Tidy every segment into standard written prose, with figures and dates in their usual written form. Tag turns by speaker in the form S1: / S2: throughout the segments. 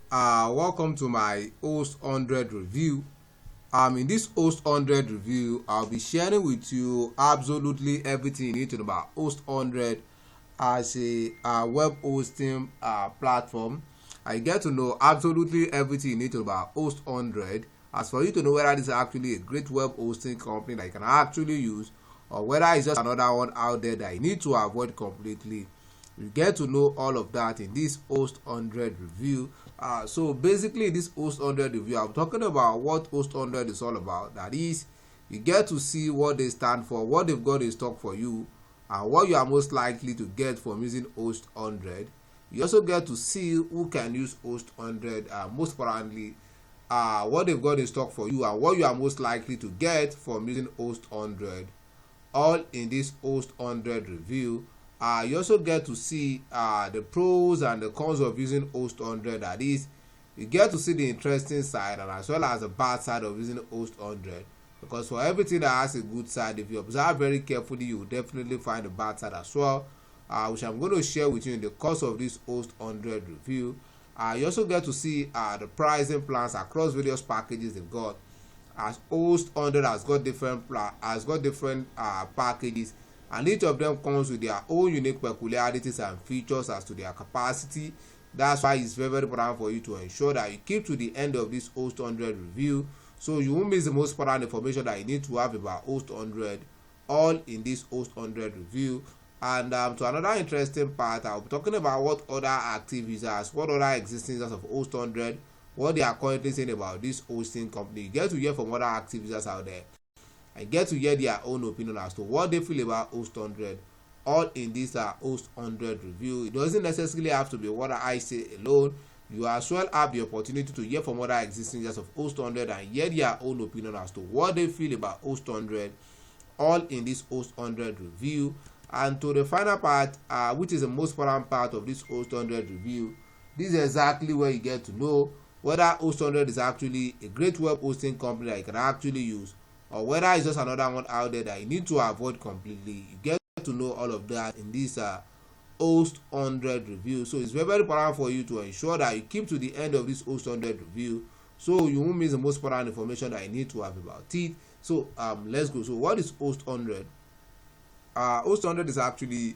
S1: Welcome to my Host100 review. In this Host100 review, I'll be sharing with you absolutely everything you need to know about Host100 as a web hosting platform. I get to know absolutely everything you need to know about Host100 as for you to know whether this is actually a great web hosting company that you can actually use or whether it's just another one out there that you need to avoid completely. You get to know all of that in this Host100 review. So basically, this Host100 review, I'm talking about what Host100 is all about. That is, you get to see what they stand for, what they've got in stock for you, and what you are most likely to get from using Host100. You also get to see who can use Host100, most importantly, what they've got in stock for you, and what you are most likely to get from using Host100. All in this Host100 review. You also get to see the pros and the cons of using Host100. That is, you get to see the interesting side and as well as the bad side of using Host100. Because for everything that has a good side, if you observe very carefully, you will definitely find the bad side as well, which I'm going to share with you in the course of this Host100 review. You also get to see the pricing plans across various packages they've got. As Host100 has got different packages, and each of them comes with their own unique peculiarities and features as to their capacity. That's why it's very, very important for you to ensure that you keep to the end of this Host100 review so you won't miss the most important information that you need to have about Host100, all in this Host100 review. And to another interesting part, I'll be talking about what other active users, what other existing users of Host100, what they are currently saying about this hosting company. You get to hear from other active users out there. I get to hear their own opinion as to what they feel about Host100, all in this Host100 review. It doesn't necessarily have to be what I say alone. You as well have the opportunity to hear from other existing users of Host100 and hear their own opinion as to what they feel about Host100, all in this Host100 review. And to the final part, which is the most important part of this Host100 review, this is exactly where you get to know whether Host100 is actually a great web hosting company that you can actually use, or whether it's just another one out there that you need to avoid completely. You get to know all of that in this Host100 review. So it's very, very important for you to ensure that you keep to the end of this Host100 review so you won't miss the most important information that you need to have about it. So let's go. So what is Host100? Host100 is actually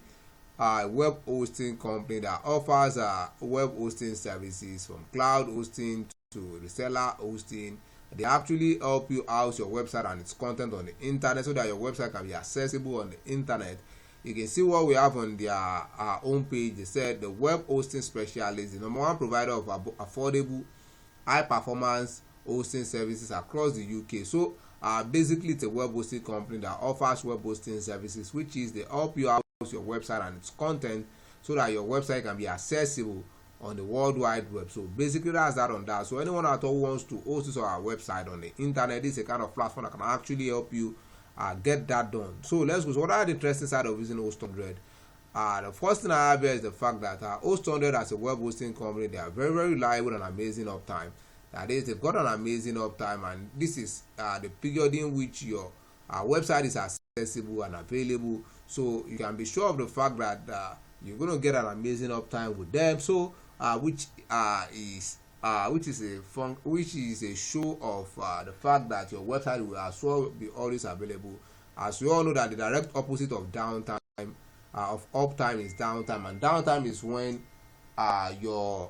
S1: a web hosting company that offers web hosting services from cloud hosting to reseller hosting. They actually help you house your website and its content on the internet so that your website can be accessible on the internet. You can see what we have on their homepage. They said the web hosting specialist, the number one provider of affordable, high performance hosting services across the UK. So basically, it's a web hosting company that offers web hosting services, which is they help you house your website and its content so that your website can be accessible on the World Wide Web. So basically, that's that on that. So anyone at all wants to host this on our website on the internet, this is a kind of platform that can actually help you get that done. So let's go. So what are the interesting side of using Host100? The first thing I have here is the fact that Host100 as a web hosting company, they are very, very reliable and amazing uptime. That is, they've got an amazing uptime, and this is the period in which your website is accessible and available. So you can be sure of the fact that you're going to get an amazing uptime with them. So which is a show of the fact that your website will as well be always available. As we all know that the direct opposite of downtime of uptime is downtime, and downtime is when your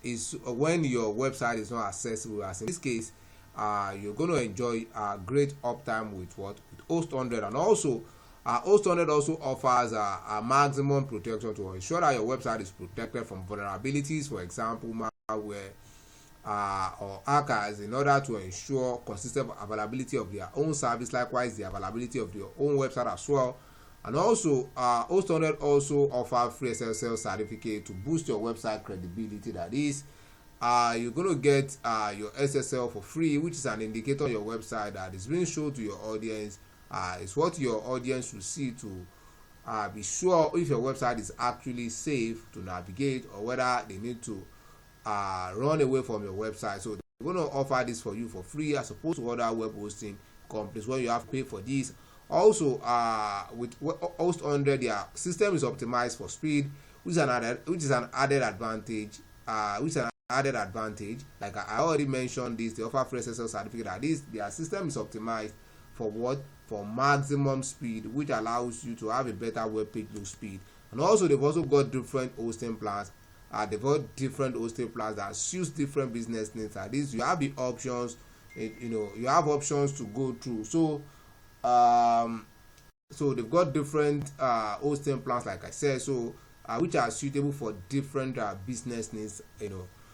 S1: website is not accessible. As in this case, you're going to enjoy great uptime with Host100. And also Host100 also offers a maximum protection to ensure that your website is protected from vulnerabilities, for example malware or hackers, in order to ensure consistent availability of their own service, likewise the availability of your own website as well. And also Host100 also offers free SSL certificate to boost your website credibility. That is, you're going to get your SSL for free, which is an indicator on your website that is being shown to your audience. It's what your audience will see to be sure if your website is actually safe to navigate or whether they need to run away from your website. So they're going to offer this for you for free as opposed to other web hosting companies where you have to pay for this. Also, with Host100, their system is optimized for speed, which is an added advantage which is an added advantage. Like I already mentioned this, they offer free SSL certificate. That is, their system is optimized for what? For maximum speed, which allows you to have a better web page load speed. And also they've also got different hosting plans. They've got different hosting plans that suits different business needs. At least you have the options, you have options to go through. So so they've got different hosting plans, like I said, so which are suitable for different business needs.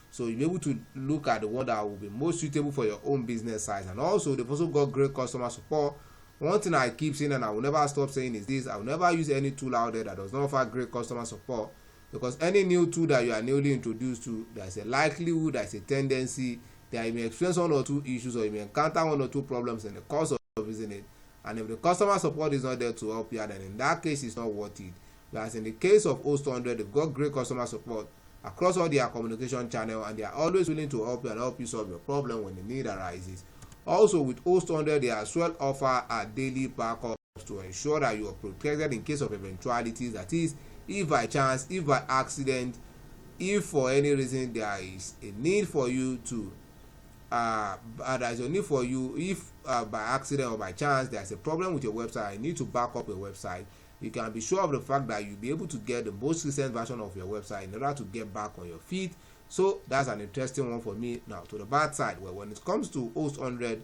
S1: So you'll be able to look at the one that will be most suitable for your own business size. And also they've also got great customer support. One thing I keep saying and I will never stop saying is this: I will never use any tool out there that does not offer great customer support, because any new tool that you are newly introduced to, there's a likelihood, there's a tendency that you may experience one or two issues, or you may encounter one or two problems in the course of using it. And if the customer support is not there to help you, then in that case it's not worth it. Whereas in the case of Host100, they've got great customer support across all their communication channel, and they are always willing to help you and help you solve your problem when the need arises. Also with Host100, they as well offer a daily backups to ensure that you are protected in case of eventualities. That is, if by chance, if by accident, if for any reason there is a need for you to there is a need for you, if by accident or by chance there is a problem with your website, you need to back up your website, you can be sure of the fact that you'll be able to get the most recent version of your website in order to get back on your feet. So that's an interesting one for me. Now to the bad side, well, when it comes to Host100,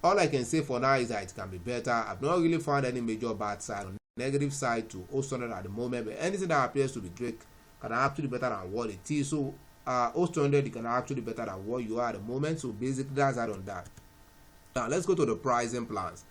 S1: all I can say for now is that it can be better. I've not really found any major bad side or negative side to Host100 at the moment, but anything that appears to be great can actually be better than what it is. So Host100 can actually be better than what you are at the moment. So basically that's that on that. Now let's go to the pricing plans.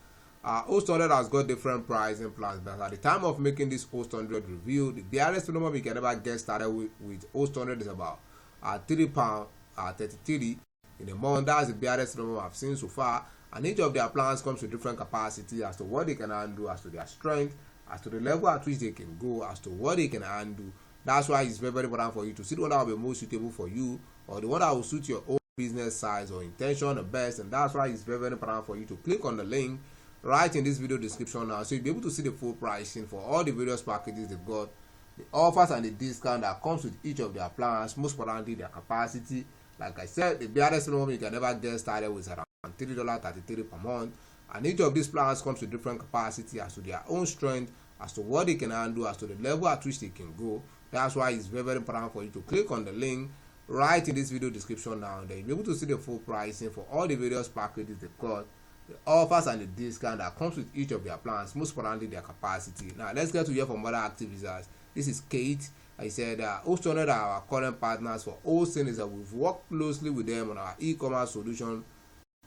S1: Host100 has got different pricing plans, but at the time of making this Host100 review, the barest minimum you can ever get started with Host100 is about £3.33 in a month. That's the barest minimum I've seen so far, and each of their plans comes with different capacity as to what they can handle, as to their strength, as to the level at which they can go, as to what they can handle. That's why it's very, very important for you to see the one that will be most suitable for you, or the one that will suit your own business size or intention the best. And that's why it's very, very important for you to click on the link right in this video description now, so you'll be able to see the full pricing for all the various packages they've got, the offers and the discount that comes with each of their plans, most importantly their capacity. Like I said, the barest minimum you can ever get started with is around $3.33 per month, and each of these plans comes with different capacity as to their own strength, as to what they can handle, as to the level at which they can go. That's why it's very, very important for you to click on the link right in this video description now, and then you'll be able to see the full pricing for all the various packages they've got, the offers and the discount that comes with each of their plans, most importantly their capacity. Now let's get to hear from other active users. This is Kate. I said Host100 are our current partners for hosting. Is that we've worked closely with them on our e-commerce solution,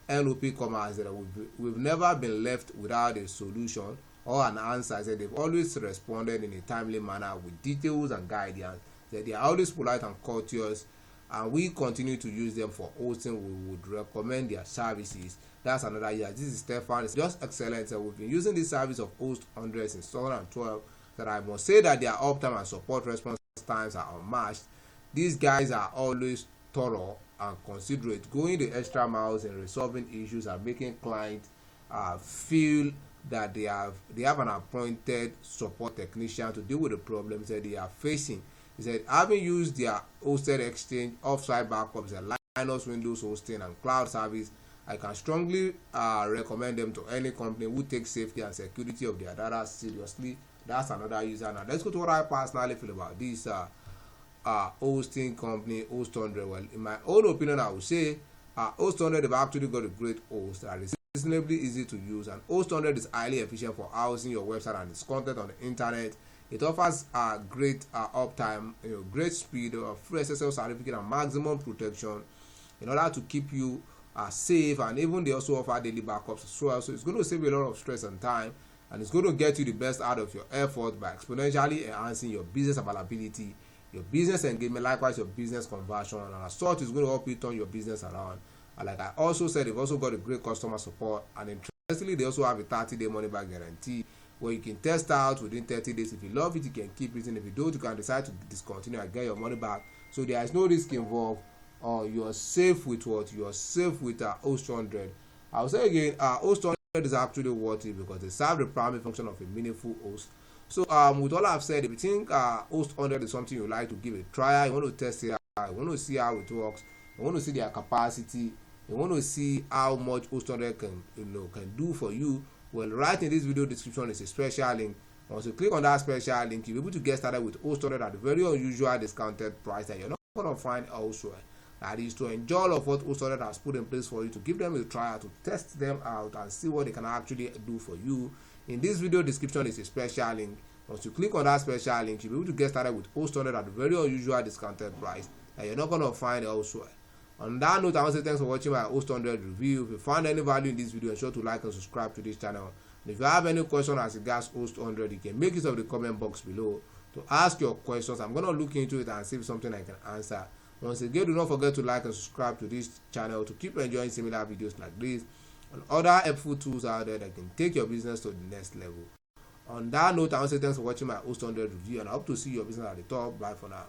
S1: NOP Commerce. That we've never been left without a solution or an answer. I said they've always responded in a timely manner with details and guidance. That they are always polite and courteous, and we continue to use them for hosting. We would recommend their services. That's another year. This is Stefan. It's just excellent. We've been using this service of Host100 since 2012. That I must say that their uptime and support response times are unmatched. These guys are always thorough and considerate, going the extra miles in resolving issues and making clients feel that they have an appointed support technician to deal with the problems that they are facing. He said, having used their hosted exchange, offsite backups, and Linux, Windows hosting, and cloud service, I can strongly recommend them to any company who takes safety and security of their data seriously. That's another user. Now let's go to what I personally feel about this hosting company, Host100. Well, in my own opinion, I would say Host100 have actually got a great host that is reasonably easy to use, and Host100 is highly efficient for housing your website and its content on the internet. It offers great uptime, great speed, free SSL certificate, and maximum protection in order to keep you safe. And even they also offer daily backups as well. So it's going to save you a lot of stress and time, and it's going to get you the best out of your effort by exponentially enhancing your business availability, your business engagement, likewise your business conversion, and as such, it's going to help you turn your business around. And like I also said, they've also got a great customer support, and interestingly, they also have a 30-day money back guarantee where you can test out within 30 days. If you love it, you can keep it, and if you don't, you can decide to discontinue and get your money back. So there is no risk involved. You're safe with what? You're safe with Host100. I'll say again, Host100 is actually worth it because they serve the primary function of a meaningful host. So with all I've said, if you think Host100 is something you like to give a try, you want to test it You want to see how it works. You want to see their capacity. You want to see how much Host100 can do for you. Well, right in this video description is a special link. Once you click on that special link, you'll be able to get started with Host100 at a very unusual discounted price that you're not going to find elsewhere. That is to enjoy all of what Host100 has put in place for you, to give them a trial, to test them out and see what they can actually do for you. In this video description is a special link. Once you click on that special link, you'll be able to get started with Host100 at a very unusual discounted price that you're not going to find elsewhere. On that note, I want to say thanks for watching my Host100 review. If you found any value in this video, ensure to like and subscribe to this channel. And if you have any question as regards Host100, you can make use of the comment box below to ask your questions. I'm going to look into it and see if something I can answer. Once again, do not forget to like and subscribe to this channel to keep enjoying similar videos like this and other helpful tools out there that can take your business to the next level. On that note, I want to say thanks for watching my Host100 review, and I hope to see your business at the top. Bye for now.